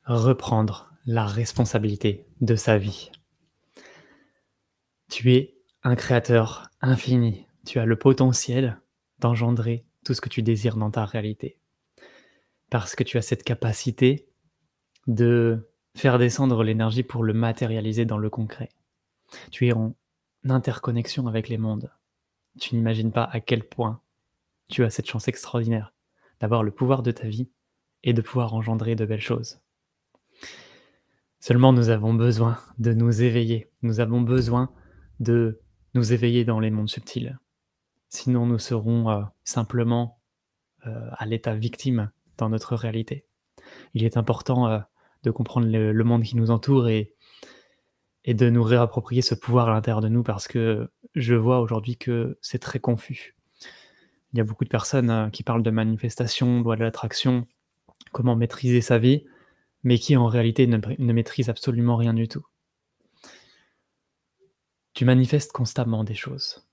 reprendre la responsabilité de sa vie. Tu es un créateur infini. Tu as le potentiel d'engendrer tout ce que tu désires dans ta réalité. Parce que tu as cette capacité de faire descendre l'énergie pour le matérialiser dans le concret. Tu es en interconnexion avec les mondes. Tu n'imagines pas à quel point tu as cette chance extraordinaire d'avoir le pouvoir de ta vie et de pouvoir engendrer de belles choses. Seulement, nous avons besoin de nous éveiller. Nous avons besoin de nous éveiller dans les mondes subtils. Sinon, nous serons simplement à l'état victime dans notre réalité. Il est important de comprendre le monde qui nous entoure et de nous réapproprier ce pouvoir à l'intérieur de nous parce que je vois aujourd'hui que c'est très confus. Il y a beaucoup de personnes qui parlent de manifestation, loi de l'attraction, comment maîtriser sa vie, mais qui en réalité ne maîtrisent absolument rien du tout. Tu manifestes constamment des choses.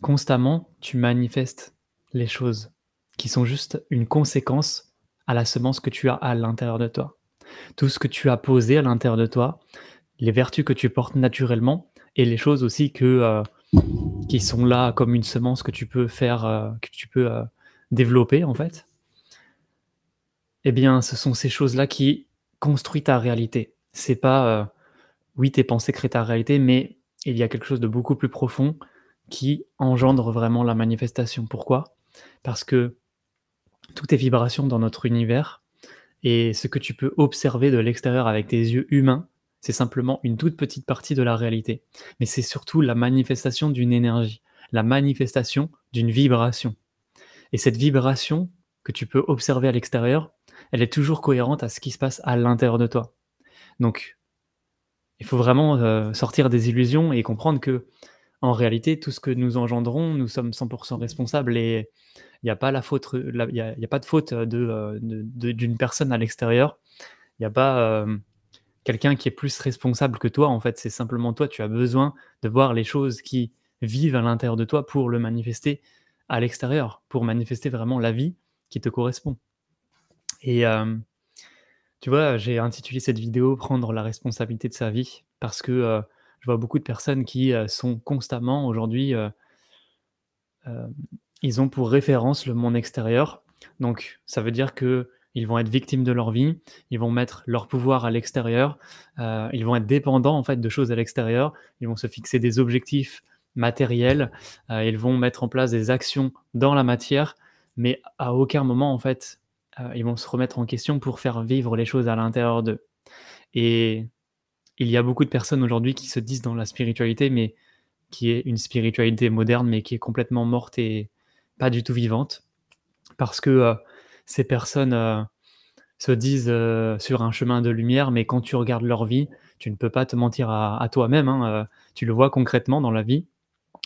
Constamment, tu manifestes les choses qui sont juste une conséquence à la semence que tu as à l'intérieur de toi. Tout ce que tu as posé à l'intérieur de toi, les vertus que tu portes naturellement et les choses aussi qui sont là comme une semence que tu peux développer en fait, eh bien, ce sont ces choses-là qui construisent ta réalité. C'est pas, oui, tes pensées créent ta réalité, mais il y a quelque chose de beaucoup plus profond qui engendre vraiment la manifestation. Pourquoi? Parce que tout est vibration dans notre univers et ce que tu peux observer de l'extérieur avec tes yeux humains, c'est simplement une toute petite partie de la réalité. Mais c'est surtout la manifestation d'une énergie, la manifestation d'une vibration. Et cette vibration que tu peux observer à l'extérieur, elle est toujours cohérente à ce qui se passe à l'intérieur de toi. Donc, il faut vraiment sortir des illusions et comprendre que, en réalité, tout ce que nous engendrons, nous sommes 100% responsables et il n'y a pas la faute, il y a pas de faute d'une personne à l'extérieur. Il n'y a pas quelqu'un qui est plus responsable que toi. En fait, c'est simplement toi. Tu as besoin de voir les choses qui vivent à l'intérieur de toi pour le manifester à l'extérieur, pour manifester vraiment la vie qui te correspond. Et tu vois, j'ai intitulé cette vidéo «Prendre la responsabilité de sa vie» parce que je vois beaucoup de personnes qui sont constamment aujourd'hui, hem, ils ont pour référence le monde extérieur. Donc ça veut dire qu'ils vont être victimes de leur vie, ils vont mettre leur pouvoir à l'extérieur, ils vont être dépendants en fait de choses à l'extérieur, ils vont se fixer des objectifs matériels, ils vont mettre en place des actions dans la matière, mais à aucun moment en fait, ils vont se remettre en question pour faire vivre les choses à l'intérieur d'eux. Et il y a beaucoup de personnes aujourd'hui qui se disent dans la spiritualité, mais qui est une spiritualité moderne, mais qui est complètement morte et pas du tout vivante. Parce que ces personnes se disent sur un chemin de lumière, mais quand tu regardes leur vie, tu ne peux pas te mentir à toi-même, hein, tu le vois concrètement dans la vie.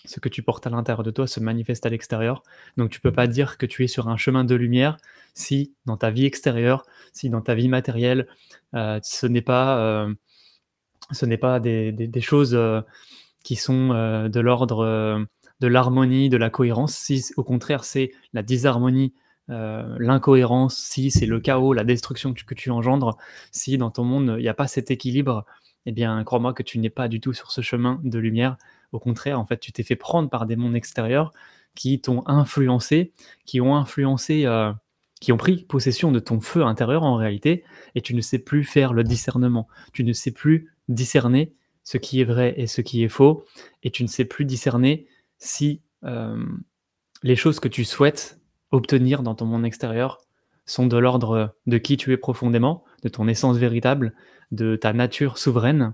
Ce que tu portes à l'intérieur de toi se manifeste à l'extérieur. Donc tu peux pas dire que tu es sur un chemin de lumière si dans ta vie extérieure, si dans ta vie matérielle, ce n'est pas des choses qui sont de l'ordre de l'harmonie, de la cohérence. Si au contraire c'est la disharmonie, l'incohérence, si c'est le chaos, la destruction que tu engendres, si dans ton monde il n'y a pas cet équilibre, eh bien crois-moi que tu n'es pas du tout sur ce chemin de lumière. Au contraire, en fait, tu t'es fait prendre par des mondes extérieurs qui t'ont influencé, qui ont pris possession de ton feu intérieur en réalité, et tu ne sais plus faire le discernement. Tu ne sais plus discerner ce qui est vrai et ce qui est faux, et tu ne sais plus discerner si les choses que tu souhaites obtenir dans ton monde extérieur sont de l'ordre de qui tu es profondément, de ton essence véritable, de ta nature souveraine,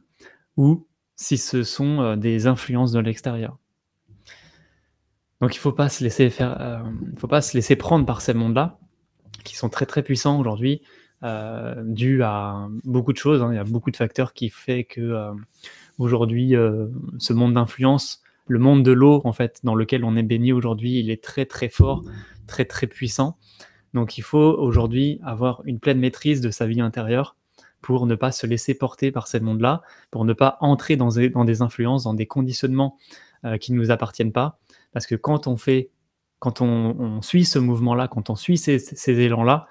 ou si ce sont des influences de l'extérieur. Donc il faut pas se laisser faire, il faut pas se laisser prendre par ces mondes-là, qui sont très, très puissants aujourd'hui, dû à beaucoup de choses, hein. Il y a beaucoup de facteurs qui fait que, aujourd'hui, ce monde d'influence, le monde de l'eau, en fait, dans lequel on est baigné aujourd'hui, il est très, très fort, très, très puissant. Donc il faut aujourd'hui avoir une pleine maîtrise de sa vie intérieure pour ne pas se laisser porter par ces mondes-là, pour ne pas entrer dans des influences, dans des conditionnements qui ne nous appartiennent pas. Parce que quand on suit ce mouvement-là, quand on suit ces élans-là,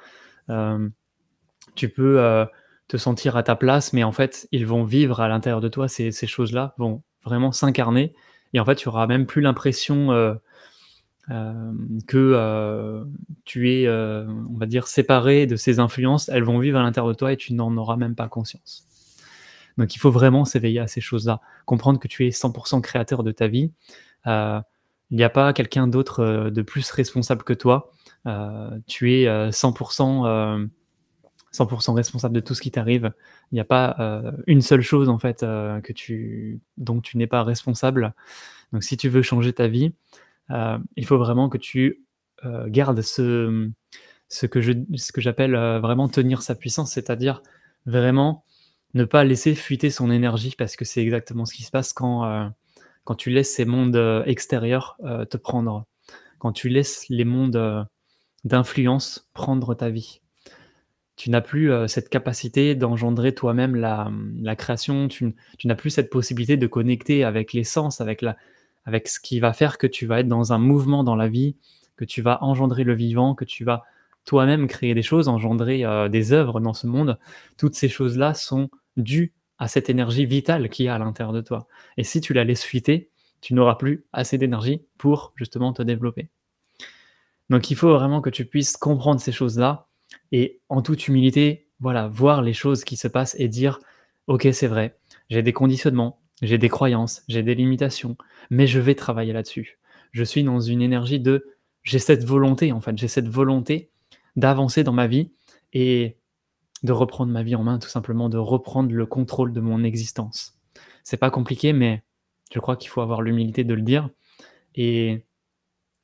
tu peux te sentir à ta place, mais en fait, ils vont vivre à l'intérieur de toi, ces choses-là vont vraiment s'incarner et en fait, tu auras même plus l'impression, que, tu es, on va dire séparé de ces influences. Elles vont vivre à l'intérieur de toi et tu n'en auras même pas conscience. Donc il faut vraiment s'éveiller à ces choses-là, comprendre que tu es 100 créateur de ta vie. Heu, il n'y a pas quelqu'un d'autre, de plus responsable que toi. Tu es, 100 responsable de tout ce qui t'arrive. Il n'y a pas, une seule chose en fait, dont tu n'es pas responsable. Donc si tu veux changer ta vie, il faut vraiment que tu, gardes ce que j'appelle, vraiment tenir sa puissance, c'est-à-dire vraiment ne pas laisser fuiter son énergie parce que c'est exactement ce qui se passe quand tu laisses ces mondes, extérieurs, te prendre. Quand tu laisses les mondes, d'influence prendre ta vie. Tu n'as plus, cette capacité d'engendrer toi-même la création, tu n'as plus cette possibilité de connecter avec l'essence, avec ce qui va faire que tu vas être dans un mouvement dans la vie, que tu vas engendrer le vivant, que tu vas toi-même créer des choses, engendrer, des œuvres dans ce monde. Toutes ces choses-là sont dues à cette énergie vitale qu'il y a à l'intérieur de toi et si tu la laisses fuiter, tu n'auras plus assez d'énergie pour justement te développer. Donc il faut vraiment que tu puisses comprendre ces choses-là et en toute humilité, voilà, voir les choses qui se passent et dire: «OK, c'est vrai, j'ai des conditionnements, j'ai des croyances, j'ai des limitations, mais je vais travailler là-dessus». Je suis dans une énergie de j'ai cette volonté en fait, j'ai cette volonté d'avancer dans ma vie et de reprendre ma vie en main, tout simplement, de reprendre le contrôle de mon existence. C'est pas compliqué, mais je crois qu'il faut avoir l'humilité de le dire et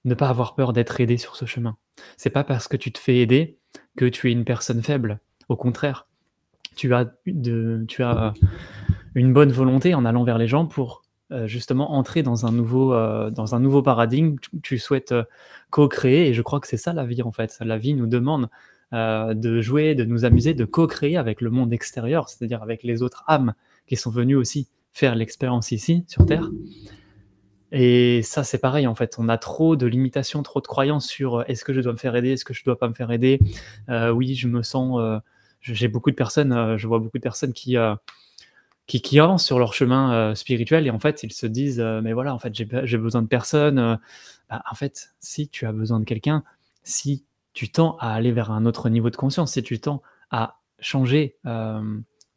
ne pas avoir peur d'être aidé sur ce chemin. C'est pas parce que tu te fais aider que tu es une personne faible. Au contraire, tu as une bonne volonté en allant vers les gens pour, justement entrer dans un nouveau paradigme. Tu souhaites, co-créer et je crois que c'est ça la vie en fait. La vie nous demande, de jouer, de nous amuser, de co-créer avec le monde extérieur, c'est-à-dire avec les autres âmes qui sont venues aussi faire l'expérience ici sur terre et ça, c'est pareil, en fait, on a trop de limitations, trop de croyances sur, «Est-ce que je dois me faire aider? Est-ce que je dois pas me faire aider?» Oui, je me sens, j'ai beaucoup de personnes, je vois beaucoup de personnes qui avancent sur leur chemin, spirituel et en fait, ils se disent, «Mais voilà, en fait, j'ai besoin de personne», bah, en fait, si tu as besoin de quelqu'un, si tu tends à aller vers un autre niveau de conscience, si tu tends à changer,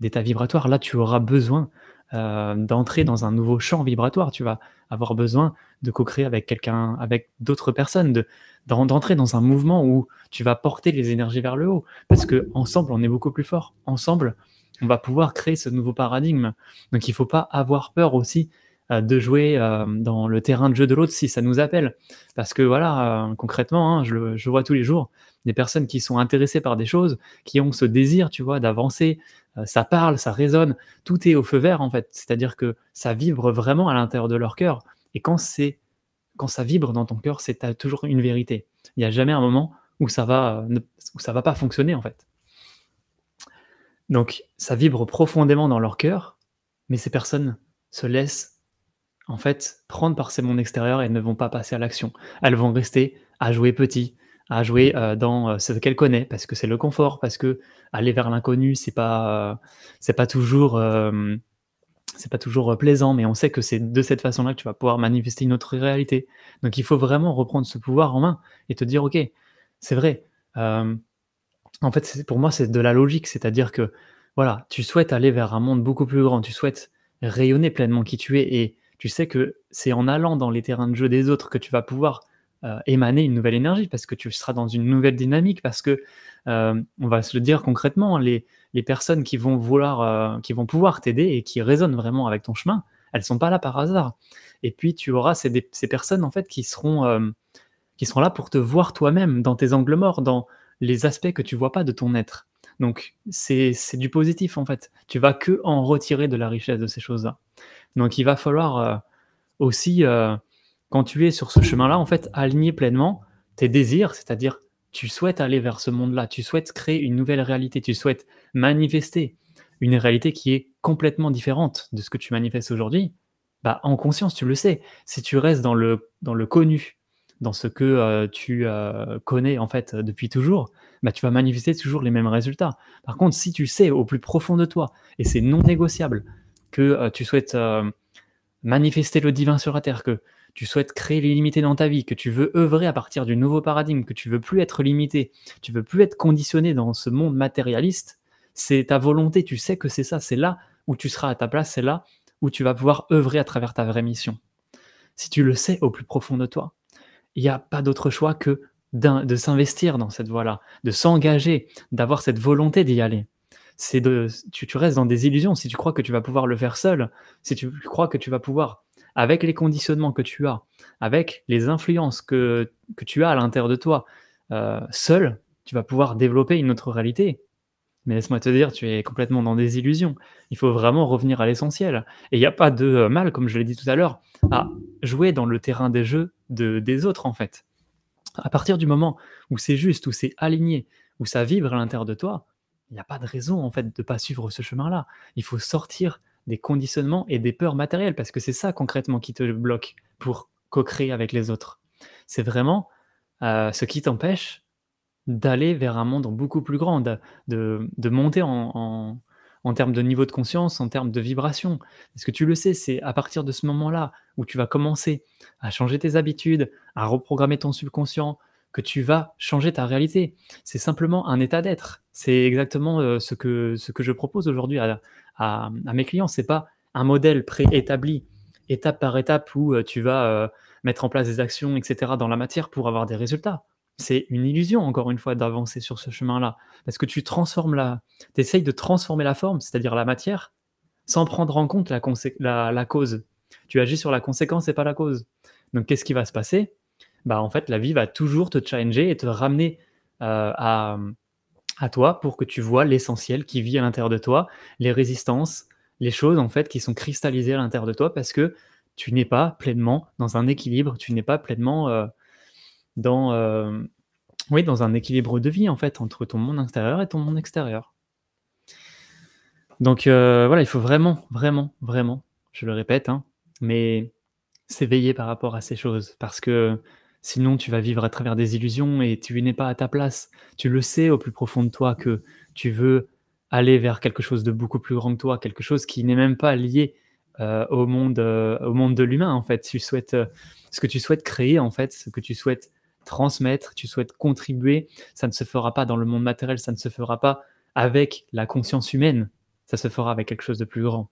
d'état vibratoire, là, tu auras besoin, d'entrer dans un nouveau champ vibratoire. Tu vas avoir besoin de co-créer avec quelqu'un, avec d'autres personnes, d'entrer dans un mouvement où tu vas porter les énergies vers le haut. Parce qu'ensemble, on est beaucoup plus fort. Ensemble, on va pouvoir créer ce nouveau paradigme. Donc il ne faut pas avoir peur aussi, de jouer, dans le terrain de jeu de l'autre si ça nous appelle. Parce que voilà, concrètement, hein, je vois tous les jours des personnes qui sont intéressées par des choses, qui ont ce désir, tu vois, d'avancer, ça parle, ça résonne, tout est au feu vert en fait. C'est-à-dire que ça vibre vraiment à l'intérieur de leur cœur et quand ça vibre dans ton cœur, c'est tu toujours une vérité. Il n'y a jamais un moment où ça va, où ça va pas fonctionner en fait. Donc ça vibre profondément dans leur cœur, mais ces personnes se laissent en fait prendre par ces mondes extérieurs et ne vont pas passer à l'action. Elles vont rester à jouer petit, à jouer, dans, ce qu'elles connaissent parce que c'est le confort, parce que aller vers l'inconnu, c'est pas toujours, c'est pas toujours, plaisant, mais on sait que c'est de cette façon-là que tu vas pouvoir manifester une autre réalité. Donc il faut vraiment reprendre ce pouvoir en main et te dire: «OK, c'est vrai, hem, en fait, c'est pour moi, c'est de la logique». C'est-à-dire que, voilà, tu souhaites aller vers un monde beaucoup plus grand, tu souhaites rayonner pleinement qui tu es et tu sais que c'est en allant dans les terrains de jeu des autres que tu vas pouvoir, émaner une nouvelle énergie parce que tu seras dans une nouvelle dynamique, parce que, on va se le dire concrètement, les personnes qui vont pouvoir t'aider et qui résonnent vraiment avec ton chemin, elles sont pas là par hasard et puis tu auras ces personnes, en fait, qui seront là pour te voir toi-même dans tes angles morts, dans les aspects que tu vois pas de ton être. Donc c'est du positif, en fait. Tu vas que en retirer de la richesse de ces choses-là. Donc il va falloir, aussi, quand tu es sur ce chemin-là, en fait, aligner pleinement tes désirs, c'est-à-dire tu souhaites aller vers ce monde-là, tu souhaites créer une nouvelle réalité, tu souhaites manifester une réalité qui est complètement différente de ce que tu manifestes aujourd'hui, bah, en conscience, tu le sais. Si tu restes dans le connu, dans ce que, tu, connais en fait, depuis toujours, bah, tu vas manifester toujours les mêmes résultats. Par contre, si tu sais au plus profond de toi, et c'est non négociable, que tu souhaites manifester le divin sur la terre, que tu souhaites créer l'illimité dans ta vie, que tu veux œuvrer à partir du nouveau paradigme, que tu veux plus être limité, tu veux plus être conditionné dans ce monde matérialiste, c'est ta volonté, tu sais que c'est ça, c'est là où tu seras à ta place, c'est là où tu vas pouvoir œuvrer à travers ta vraie mission. Si tu le sais au plus profond de toi, il n'y a pas d'autre choix que de s'investir dans cette voie-là, de s'engager, d'avoir cette volonté d'y aller. Tu restes dans des illusions si tu crois que tu vas pouvoir le faire seul, si tu crois que tu vas pouvoir, avec les conditionnements que tu as, avec les influences que tu as à l'intérieur de toi, seul, tu vas pouvoir développer une autre réalité. Mais laisse-moi te dire, tu es complètement dans des illusions. Il faut vraiment revenir à l'essentiel. Et il n'y a pas de mal, comme je l'ai dit tout à l'heure, à jouer dans le terrain des jeux des autres, en fait. À partir du moment où c'est juste, où c'est aligné, où ça vibre à l'intérieur de toi, il n'y a pas de raison, en fait, de ne pas suivre ce chemin-là. Il faut sortir des conditionnements et des peurs matérielles, parce que c'est ça, concrètement, qui te bloque pour co-créer avec les autres. C'est vraiment ce qui t'empêche d'aller vers un monde beaucoup plus grand, de monter en termes de niveau de conscience, en termes de vibration. Parce que tu le sais, c'est à partir de ce moment-là où tu vas commencer à changer tes habitudes, à reprogrammer ton subconscient, que tu vas changer ta réalité. C'est simplement un état d'être. C'est exactement, ce que je propose aujourd'hui à mes clients. C'est pas un modèle préétabli, étape par étape où, tu vas, mettre en place des actions et cetera dans la matière pour avoir des résultats. C'est une illusion, encore une fois, d'avancer sur ce chemin-là. Parce que tu essayes de transformer la forme, c'est-à-dire la matière, sans prendre en compte la cause. Tu agis sur la conséquence et pas la cause. Donc qu'est-ce qui va se passer? Bah, en fait, la vie va toujours te challenger et te ramener, à toi pour que tu vois l'essentiel qui vit à l'intérieur de toi, les résistances, les choses, en fait, qui sont cristallisées à l'intérieur de toi parce que tu n'es pas pleinement dans un équilibre, tu n'es pas pleinement, dans, oui, dans un équilibre de vie, en fait, entre ton monde intérieur et ton monde extérieur. Donc voilà, il faut vraiment, vraiment, vraiment, je le répète, hein, mais s'éveiller par rapport à ces choses parce que sinon tu vas vivre à travers des illusions et tu n'es pas à ta place. Tu le sais au plus profond de toi que tu veux aller vers quelque chose de beaucoup plus grand que toi, quelque chose qui n'est même pas lié, au monde de l'humain, en fait. Tu souhaites, ce que tu souhaites créer, en fait, ce que tu souhaites transmettre, tu souhaites contribuer, ça ne se fera pas dans le monde matériel, ça ne se fera pas avec la conscience humaine, ça se fera avec quelque chose de plus grand.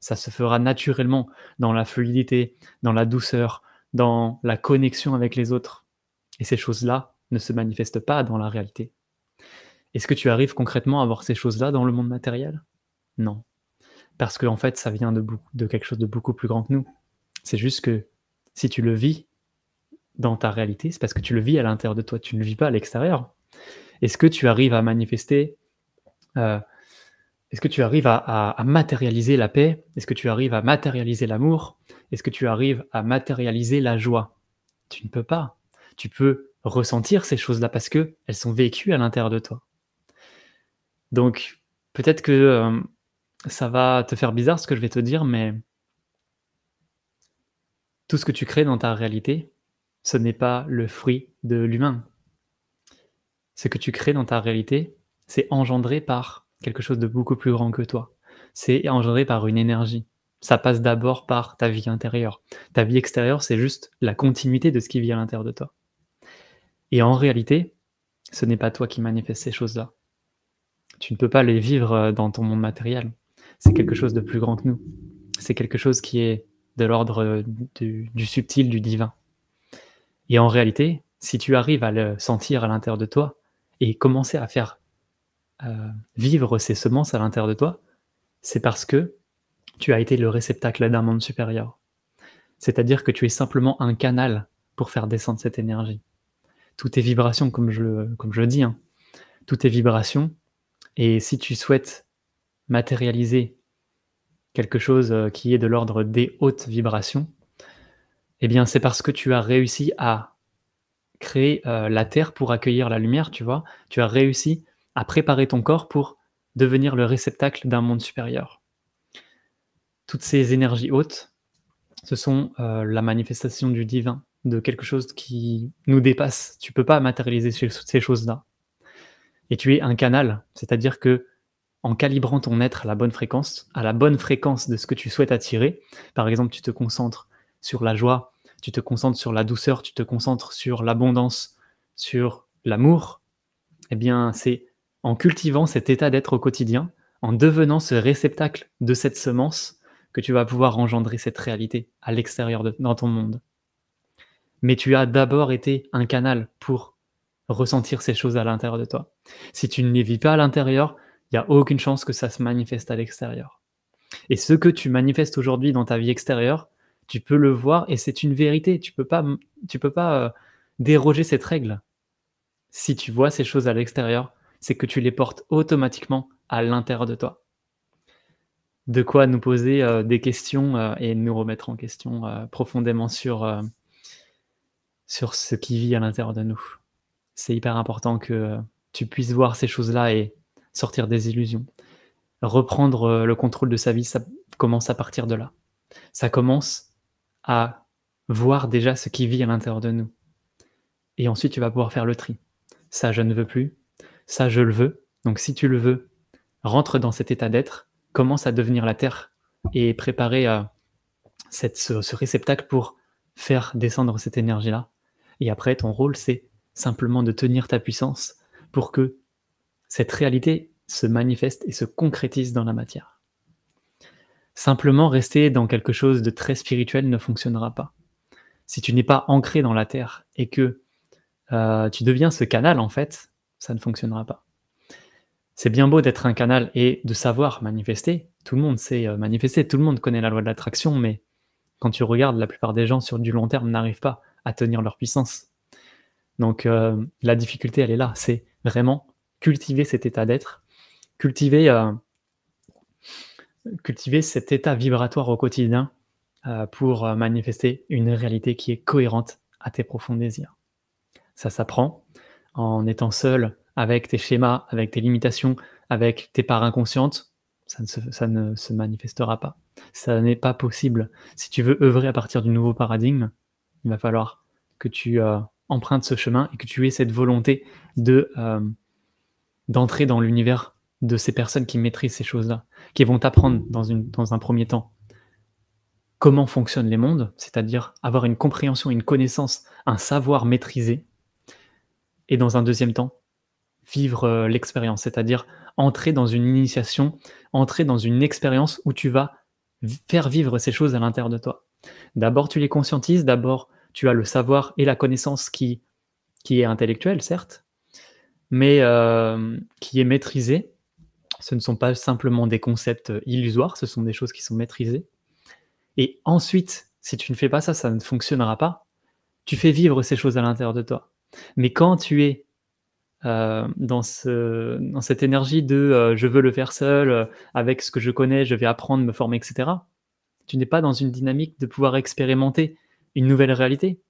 Ça se fera naturellement dans la fluidité, dans la douceur, dans la connexion avec les autres. Et ces choses-là ne se manifestent pas dans la réalité. Est-ce que tu arrives concrètement à voir ces choses-là dans le monde matériel? Non. Parce qu'en fait, ça vient de quelque chose de beaucoup plus grand que nous. C'est juste que si tu le vis dans ta réalité, c'est parce que tu le vis à l'intérieur de toi, tu ne le vis pas à l'extérieur. Est-ce que tu arrives à manifester, heu, est-ce que tu arrives à matérialiser la paix? Est-ce que tu arrives à matérialiser l'amour? Est-ce que tu arrives à matérialiser la joie? Tu ne peux pas. Tu peux ressentir ces choses-là parce qu'elles sont vécues à l'intérieur de toi. Donc peut-être que, ça va te faire bizarre ce que je vais te dire, mais tout ce que tu crées dans ta réalité, ce n'est pas le fruit de l'humain. Ce que tu crées dans ta réalité, c'est engendré par quelque chose de beaucoup plus grand que toi. C'est engendré par une énergie. Ça passe d'abord par ta vie intérieure. Ta vie extérieure, c'est juste la continuité de ce qui vit à l'intérieur de toi. Et en réalité, ce n'est pas toi qui manifestes ces choses-là. Tu ne peux pas les vivre, dans ton monde matériel. C'est quelque chose de plus grand que nous. C'est quelque chose qui est de l'ordre, du subtil, du divin. Et en réalité, si tu arrives à le sentir à l'intérieur de toi et commencer à faire, vivre ces semences à l'intérieur de toi, c'est parce que tu as été le réceptacle d'un monde supérieur. C'est-à-dire que tu es simplement un canal pour faire descendre cette énergie. Tout est vibration comme je le dis, hein. Tout est vibration et si tu souhaites matérialiser quelque chose, qui est de l'ordre des hautes vibrations, eh bien, c'est parce que tu as réussi à créer, la terre pour accueillir la lumière, tu vois? Tu as réussi à préparer ton corps pour devenir le réceptacle d'un monde supérieur. Toutes ces énergies hautes, ce sont, la manifestation du divin, de quelque chose qui nous dépasse. Tu peux pas matérialiser ces choses-là. et tu es un canal. C'est-à-dire que en calibrant ton être à la bonne fréquence de ce que tu souhaites attirer, par exemple, tu te concentres sur la joie, tu te concentres sur la douceur, tu te concentres sur l'abondance, sur l'amour, eh bien, c'est en cultivant cet état d'être au quotidien, en devenant ce réceptacle de cette semence, que tu vas pouvoir engendrer cette réalité à l'extérieur dans ton monde. Mais tu as d'abord été un canal pour ressentir ces choses à l'intérieur de toi. Si tu ne les vis pas à l'intérieur, il n'y a aucune chance que ça se manifeste à l'extérieur. Et ce que tu manifestes aujourd'hui dans ta vie extérieure, tu peux le voir et c'est une vérité. Tu peux pas déroger cette règle. Si tu vois ces choses à l'extérieur, c'est que tu les portes automatiquement à l'intérieur de toi. De quoi nous poser, des questions, et nous remettre en question, profondément sur ce qui vit à l'intérieur de nous. C'est hyper important que, tu puisses voir ces choses-là et sortir des illusions. Reprendre, le contrôle de sa vie, ça commence à partir de là. Ça commence à voir déjà ce qui vit à l'intérieur de nous et ensuite tu vas pouvoir faire le tri. Ça, je ne veux plus, ça, je le veux. Donc si tu le veux, rentre dans cet état d'être, commence à devenir la terre et préparer, ce réceptacle pour faire descendre cette énergie-là et après ton rôle, c'est simplement de tenir ta puissance pour que cette réalité se manifeste et se concrétise dans la matière. Simplement rester dans quelque chose de très spirituel ne fonctionnera pas. Si tu n'es pas ancré dans la terre et que, tu deviens ce canal en fait, ça ne fonctionnera pas. C'est bien beau d'être un canal et de savoir manifester. Tout le monde sait, manifester, tout le monde connaît la loi de l'attraction, mais quand tu regardes, la plupart des gens sur du long terme n'arrivent pas à tenir leur puissance. Donc, la difficulté, elle est là, c'est vraiment cultiver cet état d'être, cultiver, cultiver cet état vibratoire au quotidien, pour, manifester une réalité qui est cohérente à tes profonds désirs. Ça s'apprend en étant seul avec tes schémas, avec tes limitations, avec tes parts inconscientes, ça ne se manifestera pas. Ça n'est pas possible. Si tu veux œuvrer à partir du nouveau paradigme, il va falloir que tu, empruntes ce chemin et que tu aies cette volonté d'entrer dans l'univers de ces personnes qui maîtrisent ces choses-là, qui vont t'apprendre dans un premier temps comment fonctionnent les mondes, c'est-à-dire avoir une compréhension, une connaissance, un savoir maîtrisé et dans un deuxième temps, vivre, l'expérience, c'est-à-dire entrer dans une initiation, entrer dans une expérience où tu vas faire vivre ces choses à l'intérieur de toi. D'abord, tu les conscientises, d'abord, tu as le savoir et la connaissance qui est intellectuelle, certes, mais qui est maîtrisée. Ce ne sont pas simplement des concepts illusoires, ce sont des choses qui sont maîtrisées. Et ensuite, si tu ne fais pas ça, ça ne fonctionnera pas. Tu fais vivre ces choses à l'intérieur de toi. Mais quand tu es dans cette énergie de je veux le faire seul, avec ce que je connais, je vais apprendre, me former, etc. Tu n'es pas dans une dynamique de pouvoir expérimenter une nouvelle réalité.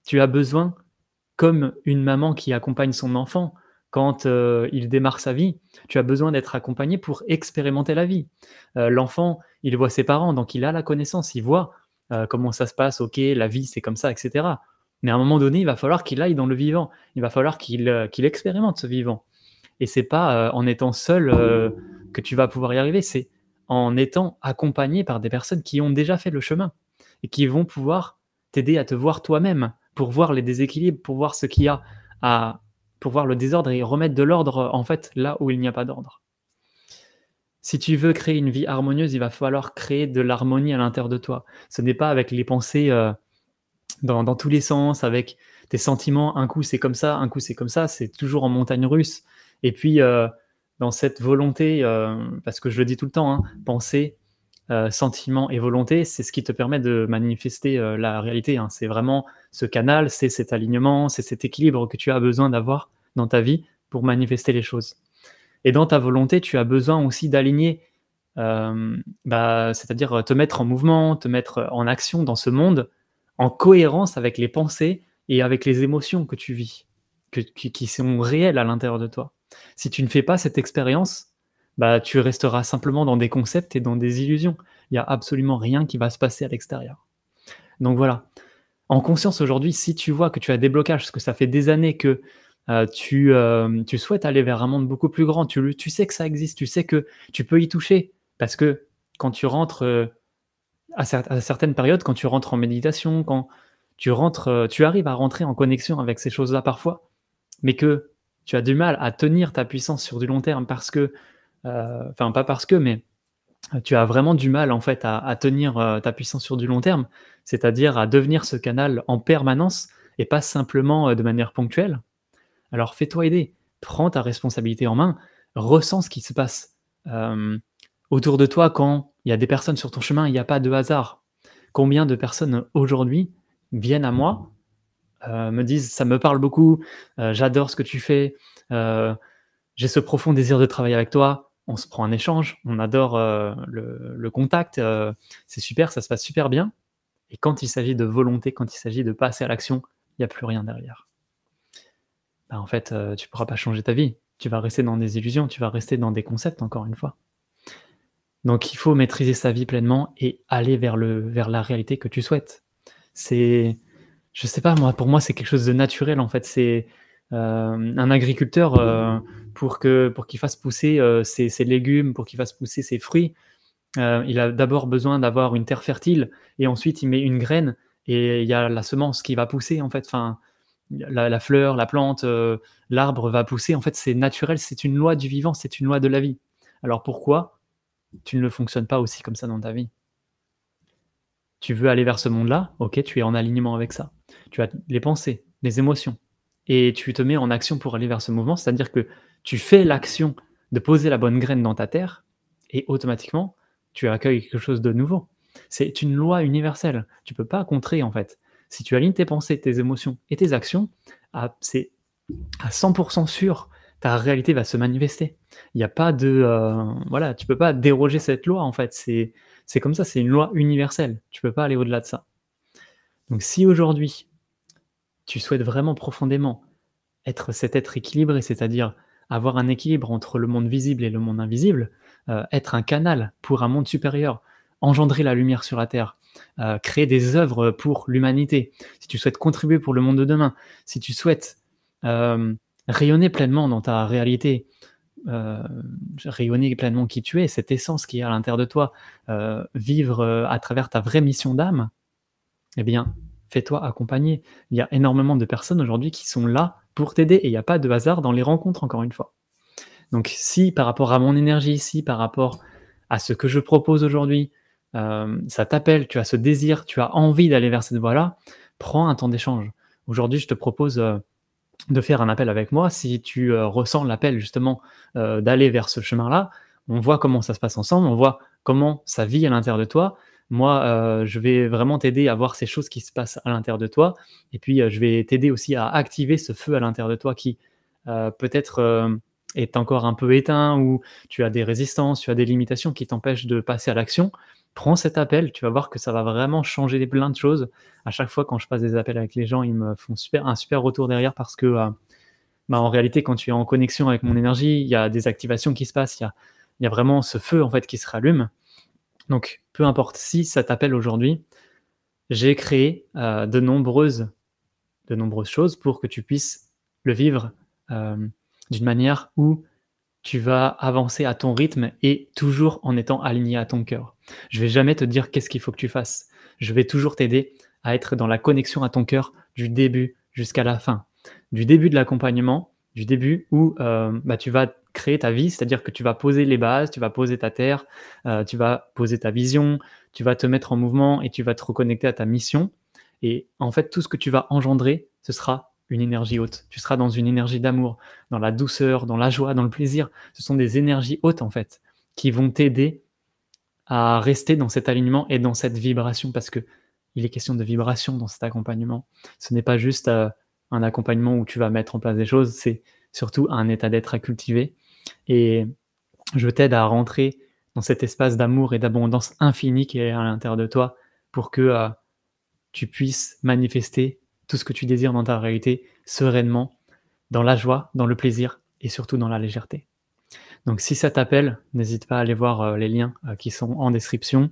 Tu as besoin, comme une maman qui accompagne son enfant quand il démarre sa vie, tu as besoin d'être accompagné pour expérimenter la vie. L'enfant, il voit ses parents, donc il a la connaissance, il voit comment ça se passe, ok, la vie c'est comme ça, etc. Mais à un moment donné, il va falloir qu'il aille dans le vivant, il va falloir qu'il expérimente ce vivant. Et c'est pas en étant seul que tu vas pouvoir y arriver, c'est en étant accompagné par des personnes qui ont déjà fait le chemin et qui vont pouvoir t'aider à te voir toi-même, pour voir les déséquilibres, pour voir ce qu'il y a à pour voir le désordre et remettre de l'ordre, en fait, là où il n'y a pas d'ordre. Si tu veux créer une vie harmonieuse, il va falloir créer de l'harmonie à l'intérieur de toi. Ce n'est pas avec les pensées, dans tous les sens, avec tes sentiments, un coup c'est comme ça, un coup c'est comme ça, c'est toujours en montagne russe. Et puis, dans cette volonté, parce que je le dis tout le temps, hein, pensée, sentiment et volonté, c'est ce qui te permet de manifester, la réalité, hein. C'est vraiment ce canal, c'est cet alignement, c'est cet équilibre que tu as besoin d'avoir dans ta vie pour manifester les choses. Et dans ta volonté, tu as besoin aussi d'aligner, c'est-à-dire, te mettre en mouvement, te mettre en action dans ce monde, en cohérence avec les pensées et avec les émotions que tu vis, qui sont réelles à l'intérieur de toi. Si tu ne fais pas cette expérience, tu resteras simplement dans des concepts et dans des illusions. Il n'y a absolument rien qui va se passer à l'extérieur. Donc voilà, en conscience aujourd'hui, si tu vois que tu as des blocages, parce que ça fait des années que tu souhaites aller vers un monde beaucoup plus grand, tu sais que ça existe, tu sais que tu peux y toucher. Parce que quand tu rentres, à certaines périodes, quand tu rentres en méditation, quand tu arrives à rentrer en connexion avec ces choses-là parfois, mais que tu as du mal à tenir ta puissance sur du long terme parce que, enfin pas parce que, mais tu as vraiment du mal en fait à tenir, ta puissance sur du long terme, c'est-à-dire à devenir ce canal en permanence et pas simplement, de manière ponctuelle. Alors fais-toi aider, prends ta responsabilité en main, ressens ce qui se passe, autour de toi quand il y a des personnes sur ton chemin, il y a pas de hasard. Combien de personnes aujourd'hui viennent à moi, me disent: «Ça me parle beaucoup, j'adore ce que tu fais, heu, j'ai ce profond désir de travailler avec toi». On se prend un échange, on adore, le contact, c'est super, ça se passe super bien et quand il s'agit de volonté, quand il s'agit de passer à l'action, il y a plus rien derrière. Bah, en fait, tu pourras pas changer ta vie. Tu vas rester dans des illusions, tu vas rester dans des concepts encore une fois. Donc il faut maîtriser sa vie pleinement et aller vers la réalité que tu souhaites. C'est je sais pas moi, pour moi, c'est quelque chose de naturel en fait. C'est, un agriculteur, pour qu'il fasse pousser, ses légumes, pour qu'il fasse pousser ses fruits, il a d'abord besoin d'avoir une terre fertile et ensuite il met une graine et il y a la semence qui va pousser en fait. Enfin, la fleur, la plante, l'arbre va pousser. En fait, c'est naturel, c'est une loi du vivant, c'est une loi de la vie. Alors pourquoi tu ne fonctionnes pas aussi comme ça dans ta vie? Tu veux aller vers ce monde-là, OK, tu es en alignement avec ça. Tu as les pensées, les émotions et tu te mets en action pour aller vers ce mouvement, c'est-à-dire que tu fais l'action de poser la bonne graine dans ta terre et automatiquement, tu accueilles quelque chose de nouveau. C'est une loi universelle, tu peux pas contrer, en fait. Si tu alignes tes pensées, tes émotions et tes actions, c'est à 100 sûr, ta réalité va se manifester. Il y a pas de, voilà, tu peux pas déroger cette loi, en fait, c'est comme ça, c'est une loi universelle. Tu peux pas aller au-delà de ça. Donc si aujourd'hui, tu souhaites vraiment profondément être cet être équilibré, c'est-à-dire avoir un équilibre entre le monde visible et le monde invisible, être un canal pour un monde supérieur, engendrer la lumière sur la terre, créer des œuvres pour l'humanité, si tu souhaites contribuer pour le monde de demain, si tu souhaites, rayonner pleinement dans ta réalité, heu, rayonner pleinement qui tu es, cette essence qui est à l'intérieur de toi, vivre, à travers ta vraie mission d'âme, eh bien, fais-toi accompagner. Il y a énormément de personnes aujourd'hui qui sont là pour t'aider et il y a pas de hasard dans les rencontres, encore une fois. Donc si par rapport à mon énergie, si par rapport à ce que je propose aujourd'hui, ça t'appelle, tu as ce désir, tu as envie d'aller vers cette voie-là, prends un temps d'échange. Aujourd'hui, je te propose, de faire un appel avec moi. Si tu, ressens l'appel justement, d'aller vers ce chemin-là, on voit comment ça se passe ensemble, on voit comment ça vit à l'intérieur de toi. Moi, je vais vraiment t'aider à voir ces choses qui se passent à l'intérieur de toi et puis, je vais t'aider aussi à activer ce feu à l'intérieur de toi qui, peut-être, est encore un peu éteint ou tu as des résistances, tu as des limitations qui t'empêchent de passer à l'action. Prends cet appel, tu vas voir que ça va vraiment changer plein de choses. À chaque fois quand je passe des appels avec les gens, ils me font un super retour derrière parce que, bah, en réalité, quand tu es en connexion avec mon énergie, il y a des activations qui se passent, il y a vraiment ce feu, en fait, qui se rallume. Donc peu importe, si ça t'appelle aujourd'hui, j'ai créé, de nombreuses choses pour que tu puisses le vivre, d'une manière où tu vas avancer à ton rythme et toujours en étant aligné à ton cœur. Je vais jamais te dire qu'est-ce qu'il faut que tu fasses. Je vais toujours t'aider à être dans la connexion à ton cœur du début jusqu'à la fin. Du début de l'accompagnement, du début où, bah, tu vas créer ta vie, c'est-à-dire que tu vas poser les bases, tu vas poser ta terre, tu vas poser ta vision, tu vas te mettre en mouvement et tu vas te reconnecter à ta mission et en fait, tout ce que tu vas engendrer, ce sera une énergie haute. Tu seras dans une énergie d'amour, dans la douceur, dans la joie, dans le plaisir. Ce sont des énergies hautes, en fait, qui vont t'aider à rester dans cet alignement et dans cette vibration parce que il est question de vibration dans cet accompagnement. Ce n'est pas juste, un accompagnement où tu vas mettre en place des choses, c'est surtout un état d'être à cultiver et je t'aide à rentrer dans cet espace d'amour et d'abondance infinie qui est à l'intérieur de toi pour que, tu puisses manifester tout ce que tu désires dans ta réalité sereinement, dans la joie, dans le plaisir et surtout dans la légèreté. Donc si ça t'appelle, n'hésite pas à aller voir, les liens, qui sont en description.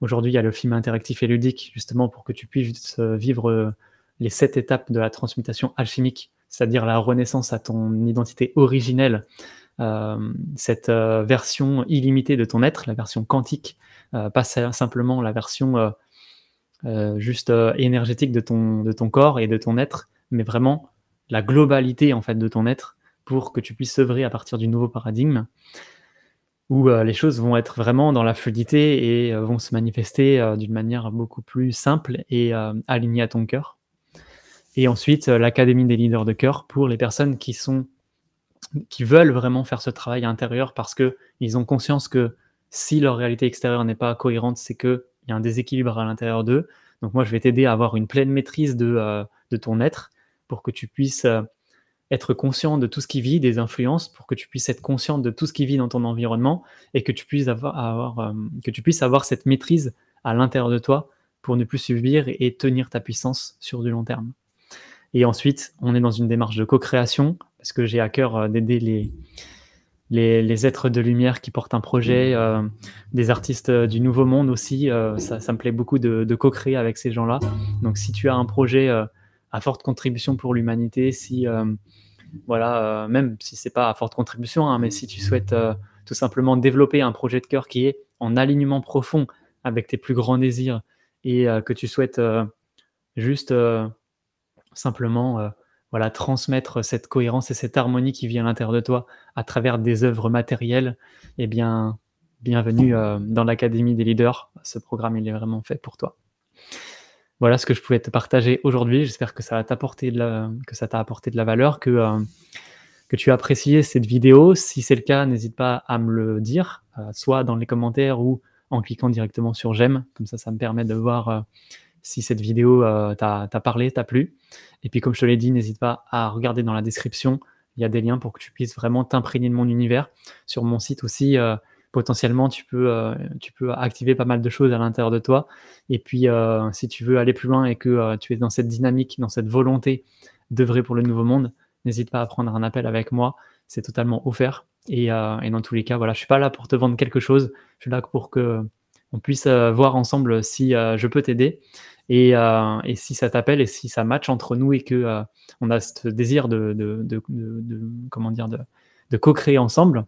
Aujourd'hui, il y a le film interactif et ludique justement pour que tu puisses, vivre, les 7 étapes de la transmutation alchimique c'est-à-dire la renaissance à ton identité originelle, cette, version illimitée de ton être, la version quantique, pas simplement la version, juste, énergétique de ton corps et de ton être, mais vraiment la globalité, en fait, de ton être pour que tu puisses œuvrer à partir du nouveau paradigme où, les choses vont être vraiment dans la fluidité et vont se manifester, d'une manière beaucoup plus simple et alignée à ton cœur. Et ensuite, l'académie des leaders de cœur pour les personnes qui veulent vraiment faire ce travail intérieur parce qu'ils ont conscience que si leur réalité extérieure n'est pas cohérente, c'est qu'il y a un déséquilibre à l'intérieur d'eux. Donc moi, je vais t'aider à avoir une pleine maîtrise de ton être pour que tu puisses, être conscient de tout ce qui vit, des influences, pour que tu puisses être conscient de tout ce qui vit dans ton environnement et que tu puisses que tu puisses avoir cette maîtrise à l'intérieur de toi pour ne plus subir et tenir ta puissance sur du long terme. Et ensuite, on est dans une démarche de co-création parce que j'ai à cœur, d'aider les êtres de lumière qui portent un projet, des artistes, du nouveau monde aussi, ça me plaît beaucoup de co-créer avec ces gens-là. Donc si tu as un projet, à forte contribution pour l'humanité, si, voilà, même si c'est pas à forte contribution, hein, mais si tu souhaites, tout simplement développer un projet de cœur qui est en alignement profond avec tes plus grands désirs et que tu souhaites, juste, simplement, voilà, transmettre cette cohérence et cette harmonie qui vit à l'intérieur de toi à travers des œuvres matérielles, eh bien, bienvenue, dans l'académie des leaders. Ce programme, il est vraiment fait pour toi. Voilà ce que je pouvais te partager aujourd'hui. J'espère que ça va t'apporter que ça t'a apporté de la valeur, que tu as apprécié cette vidéo. Si c'est le cas, n'hésite pas à me le dire, soit dans les commentaires ou en cliquant directement sur j'aime. Comme ça me permet de voir, si cette vidéo, t'a parlé, t'a plu. Et puis comme je te l'ai dit, n'hésite pas à regarder dans la description, il y a des liens pour que tu puisses vraiment t'imprégner de mon univers. Sur mon site aussi, potentiellement tu peux activer pas mal de choses à l'intérieur de toi. Et puis, si tu veux aller plus loin et que, tu es dans cette dynamique, dans cette volonté d'œuvrer pour le nouveau monde, n'hésite pas à prendre un appel avec moi, c'est totalement offert et dans tous les cas, voilà, je suis pas là pour te vendre quelque chose, je suis là pour qu'on puisse, voir ensemble si, je peux t'aider et si ça t'appelle et si ça match entre nous et que, on a ce désir comment dire? De co-créer ensemble.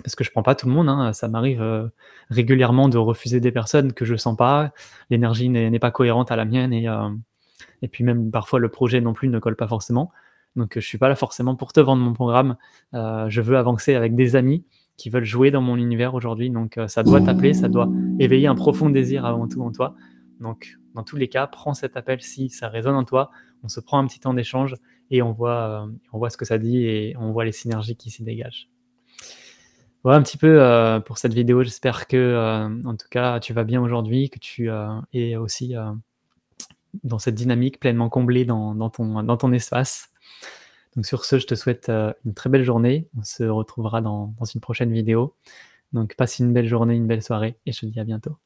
Parce que je prends pas tout le monde, hein, ça m'arrive, régulièrement de refuser des personnes que je sens pas, l'énergie n'est pas cohérente à la mienne et puis même parfois le projet non plus ne colle pas forcément. Donc, je suis pas là forcément pour te vendre mon programme, je veux avancer avec des amis qui veulent jouer dans mon univers aujourd'hui, donc ça doit t'appeler, ça doit éveiller un profond désir avant tout en toi. Donc, dans tous les cas, prends cet appel si ça résonne en toi, on se prend un petit temps d'échange et on voit ce que ça dit et on voit les synergies qui s'y dégagent. Voilà un petit peu, pour cette vidéo. J'espère que, en tout cas, tu vas bien aujourd'hui, que tu, es aussi, dans cette dynamique pleinement comblée dans ton espace. Donc sur ce, je te souhaite, une très belle journée. On se retrouvera dans une prochaine vidéo. Donc passe une belle journée, une belle soirée et je te dis à bientôt.